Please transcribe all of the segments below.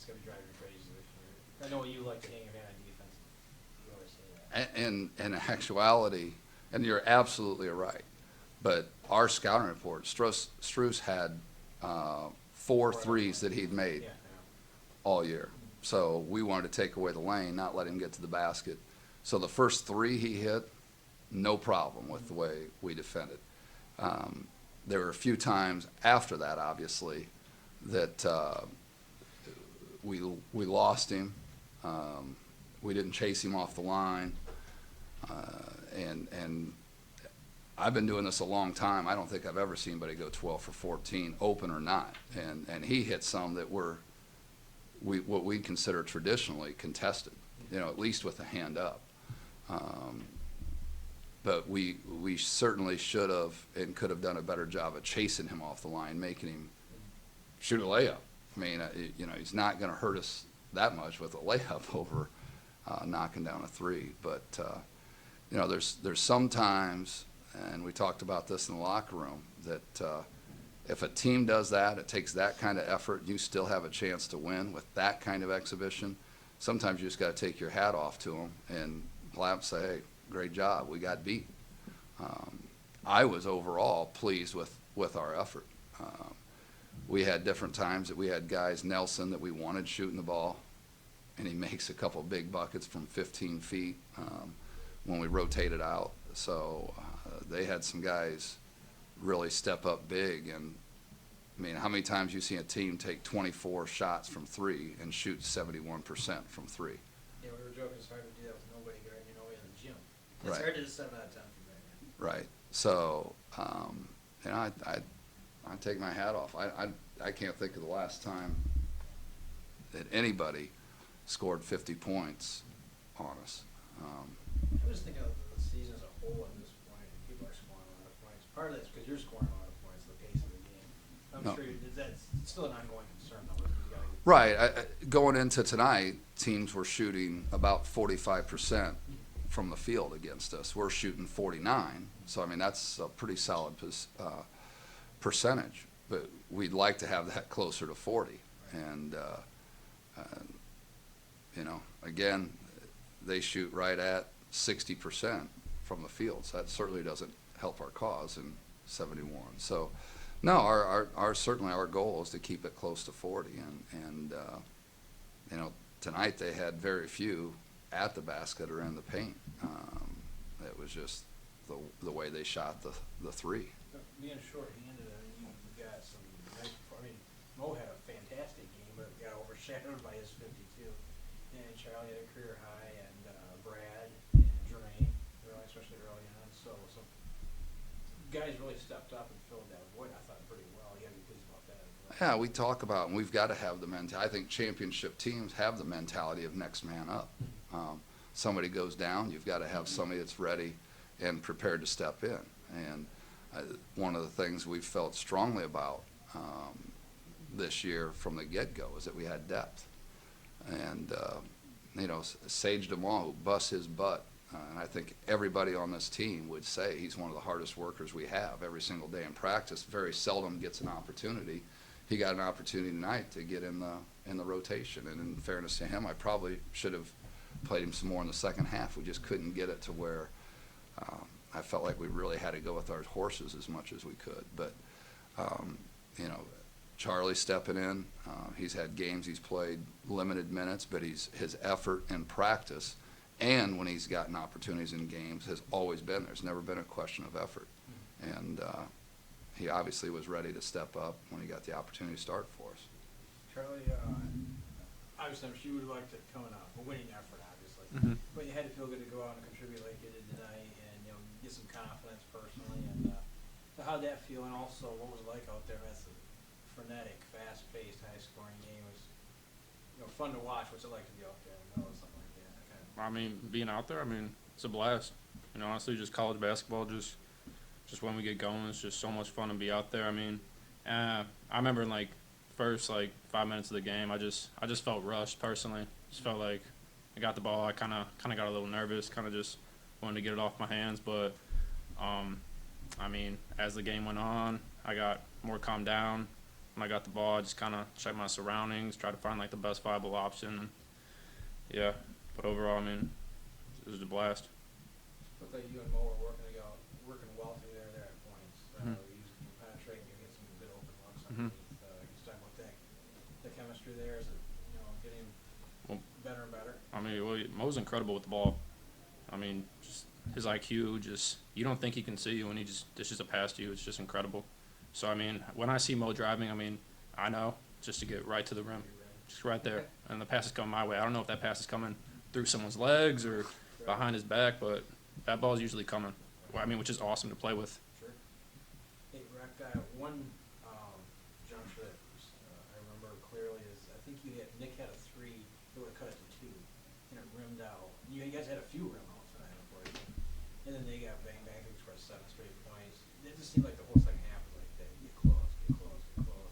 going to drive you crazy this year. I know you like to hang your hat on defense. You always say that. In actuality, and you're absolutely right, but our scouting report, Struess had 4 threes that he'd made Yeah, all year. So we wanted to take away the lane, not let him get to the basket. So the first 3 he hit, no problem with the way we defended. There were a few times after that, obviously, that we lost him. We didn't chase him off the line. And I've been doing this a long time. I don't think I've ever seen anybody go 12 for 14, open or not. And he hit some that were what we consider traditionally contested, at least with a hand up. But we certainly should have and could have done a better job of chasing him off the line, making him shoot a layup. I mean, he's not going to hurt us that much with a layup over knocking down a 3. But, there's some times, and we talked about this in the locker room, that if a team does that, it takes that kind of effort, you still have a chance to win with that kind of exhibition. Sometimes you just got to take your hat off to them and clap and say, hey, great job, we got beat. I was overall pleased with our effort. We had different times that we had guys, Nelson, that we wanted shooting the ball, and he makes a couple big buckets from 15 feet when we rotated out. So they had some guys really step up big. And I mean, how many times you see a team take 24 shots from 3 and shoot 71% from 3? Yeah, we were joking it's hard to do that with nobody guarding nobody in the gym. It's Right. hard to do 7 out of 10 from there. Right. So, I take my hat off. I can't think of the last time that anybody scored 50 points on us. I was thinking of the season as a whole at this point. People are scoring a lot of points. Part of that's because you're scoring a lot of points, the pace of the game. I'm No. sure that's still an ongoing concern, though. You gotta get Right. Going into tonight, teams were shooting about 45% from the field against us. We're shooting 49. So, I mean, that's a pretty solid percentage. But we'd like to have that closer to 40. And, again, they shoot right at 60% from the field. So that certainly doesn't help our cause in 71. So, no, certainly our goal is to keep it close to 40. And tonight they had very few at the basket or in the paint. It was just the way they shot the 3. being short-handed, I mean, you got some nice. I mean, Mo had a fantastic game, but got overshadowed by his 52. And Charlie had a career high, and Brad and Jermaine, especially early on. So some guys really stepped up and filled that void. I thought pretty well. You got to be pleased about that as well. Yeah, we talk about, and we've got to have the mentality. I think championship teams have the mentality of next man up. Somebody goes down, you've got to have somebody that's ready and prepared to step in. And one of the things we've felt strongly about this year from the get-go is that we had depth. And, Sage DeMont, who busts his butt, and I think everybody on this team would say he's one of the hardest workers we have every single day in practice. Very seldom gets an opportunity. He got an opportunity tonight to get in the rotation. And in fairness to him, I probably should have played him some more in the second half. We just couldn't get it to where I felt like we really had to go with our horses as much as we could. But, Charlie stepping in, he's had games, he's played limited minutes, but his effort in practice and when he's gotten opportunities in games has always been there. There's never been a question of effort. And he obviously was ready to step up when he got the opportunity to start for us. Charlie, obviously, I'm sure you would like to come in a winning effort, obviously. Mm-hmm. But you had to feel good to go out and contribute like you did tonight and, get some confidence personally. And so how'd that feel? And also, what was it like out there? That's a frenetic, fast-paced, high-scoring game. It was, fun to watch. What's it like to be out there in the middle of something like that? I mean, being out there, it's a blast. Honestly, just college basketball, just when we get going, it's just so much fun to be out there. I remember in first 5 minutes of the game, I just felt rushed personally. Just felt like I got the ball, I kind of got a little nervous, kind of just wanted to get it off my hands. But as the game went on, I got more calmed down. when I got the ball, I just kind of check my surroundings, try to find like the best viable option. Yeah, but overall, I mean, it was a blast. Looked like you and Mo were working well together there at points. Mhm. You penetrate and you get some good open looks Mhm. underneath. Just talking about that. The chemistry there is, getting Well, better and better. I mean, well, Mo's incredible with the ball. I mean, just his IQ, just you don't think he can see you when he just dishes it past you. It's just incredible. So I mean, when I see Mo driving, I mean, I know just to get right to the rim, just right there, and the pass is coming my way. I don't know if that pass is coming through someone's legs or behind his back, but that ball is usually coming. Well, I mean, which is awesome to play with. Sure. Hey, Rec, one juncture that I remember clearly is I think Nick had a three that would have cut it to two, and it rimmed out. You guys had a few rim outs tonight, unfortunately. And then they got banged back and scored 7 straight points. It just seemed like the whole second half was like that. Get close, get close, get close.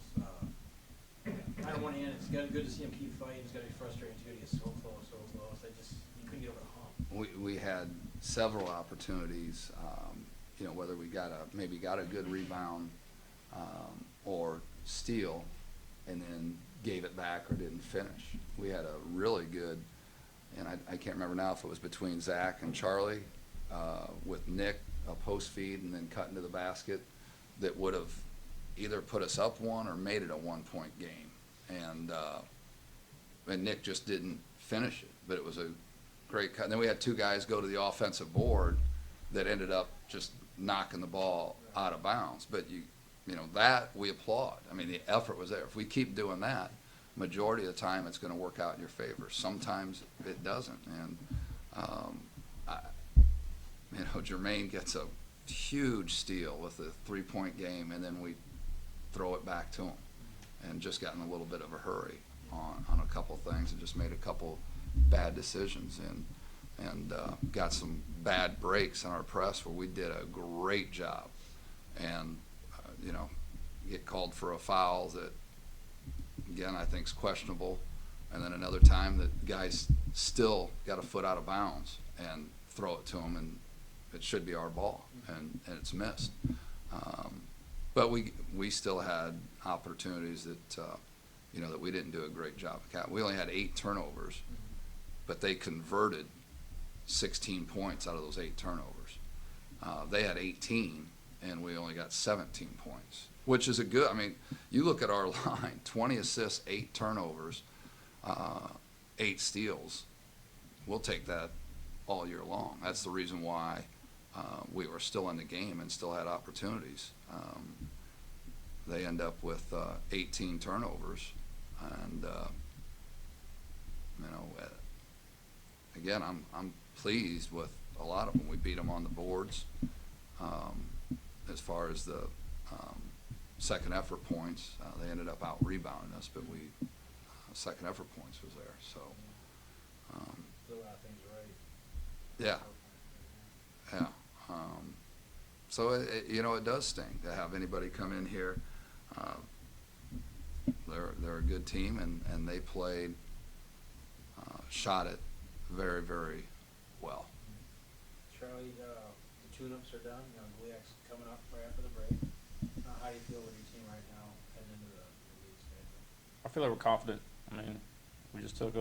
On one hand, it's good to see him keep fighting. It's got to be frustrating too to get so close, so close. You couldn't get over the hump. We had several opportunities, whether we maybe got a good rebound or steal and then gave it back or didn't finish. We had a really good, and I can't remember now if it was between Zach and Charlie with Nick, a post feed and then cut into the basket that would have either put us up one or made it a 1-point game. And Nick just didn't finish it, but it was a great cut. And then we had 2 guys go to the offensive board that ended up just knocking the ball out of bounds. But that we applaud. I mean, the effort was there. If we keep doing that, majority of the time it's going to work out in your favor. Sometimes it doesn't. And Jermaine gets a huge steal with a 3-point game, and then we throw it back to him, and just got in a little bit of a hurry on a couple things and just made a couple bad decisions and got some bad breaks in our press where we did a great job and get called for a foul that again I think is questionable, and then another time that guys still got a foot out of bounds and throw it to him and it should be our ball and it's missed. But we still had opportunities that that we didn't do a great job of. We only had 8 turnovers, but they converted 16 points out of those 8 turnovers. They had 18, and we only got 17 points, which is a good. I mean, you look at our line: 20 assists, 8 turnovers, 8 steals. We'll take that all year long. That's the reason why we were still in the game and still had opportunities. They end up with 18 turnovers, and again, I'm pleased with a lot of them. We beat them on the boards. As far as the second effort points, they ended up out rebounding us, but second effort points was there. So Did a lot of things right. yeah. So it does sting to have anybody come in here. They're a good team, and they played, shot it very, very well. Charlie, the tune-ups are done. Gliak's coming up right after the break. How do you feel with your team right now heading into the league schedule? I feel like we're confident. I mean, we just took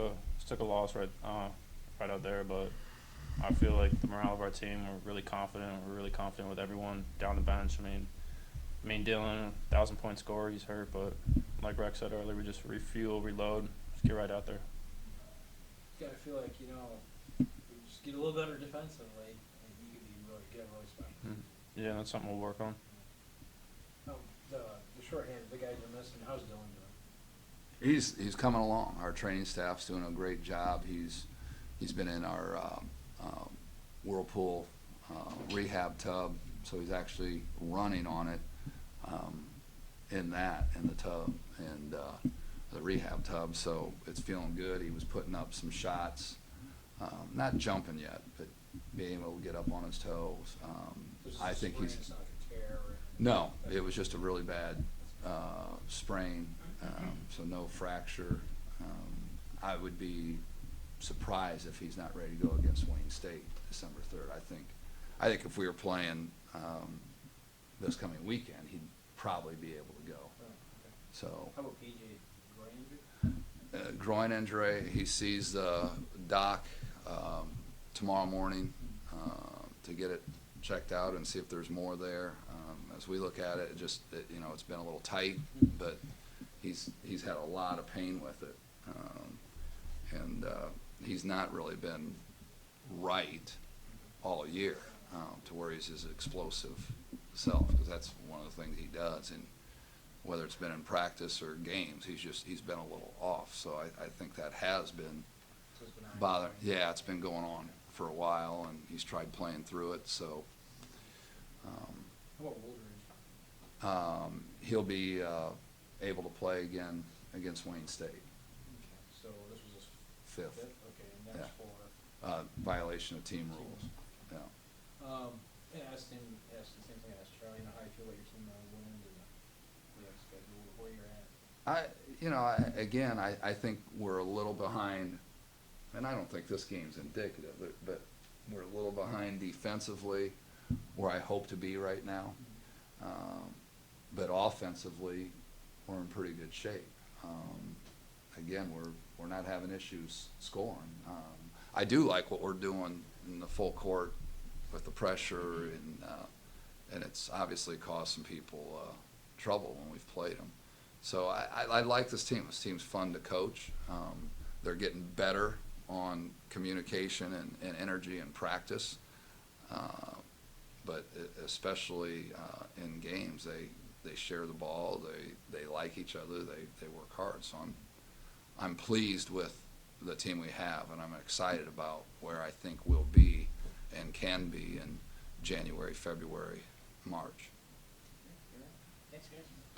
a loss right out there, but I feel like the morale of our team, we're really confident. We're really confident with everyone down the bench. I mean, Dylan, 1,000-point scorer, he's hurt, but like Rex said earlier, we just refuel, reload, just get right out there. You gotta feel like you just get a little better defensively, and you could get really special. Yeah, that's something we'll work on. The shorthand, the guys you're missing, how's Dylan doing? He's coming along. Our training staff's doing a great job. He's been in our Whirlpool rehab tub, so he's actually running on it in the tub and the rehab tub. So it's feeling good. He was putting up some shots, not jumping yet, but being able to get up on his toes. I think he's. It's not like a tear or No, it was just a really bad sprain, so no fracture. I would be surprised if he's not ready to go against Wayne State December 3rd. I think if we were playing this coming weekend, he'd probably be able to go. So, How about PJ Granger? groin injury, he sees the doc tomorrow morning to get it checked out and see if there's more there. As we look at it, it's been a little tight, but he's had a lot of pain with it. And he's not really been right all year to where he's his explosive self, because that's one of the things he does. And whether it's been in practice or games, he's been a little off. So I think that has been So it's been bothering. Yeah, it's been going on for a while, and he's tried playing through it. So How about Woolridge? he'll be able to play again against Wayne State. Okay, so this was his Fifth. Okay, and that's Yeah. for, Violation of team rules. Yeah. yeah, I asked the same thing I asked Charlie, how you feel about your team going into the schedule, where you're at. I think we're a little behind, and I don't think this game's indicative, but we're a little behind defensively where I hope to be right now. But offensively, we're in pretty good shape. Again, we're not having issues scoring. I do like what we're doing in the full court with the pressure, and it's obviously caused some people trouble when we've played them. So I like this team. This team's fun to coach. They're getting better on communication and energy and practice. But especially in games, they share the ball. They like each other. They work hard. So I'm pleased with the team we have, and I'm excited about where I think we'll be and can be in January, February, March. Thanks, guys.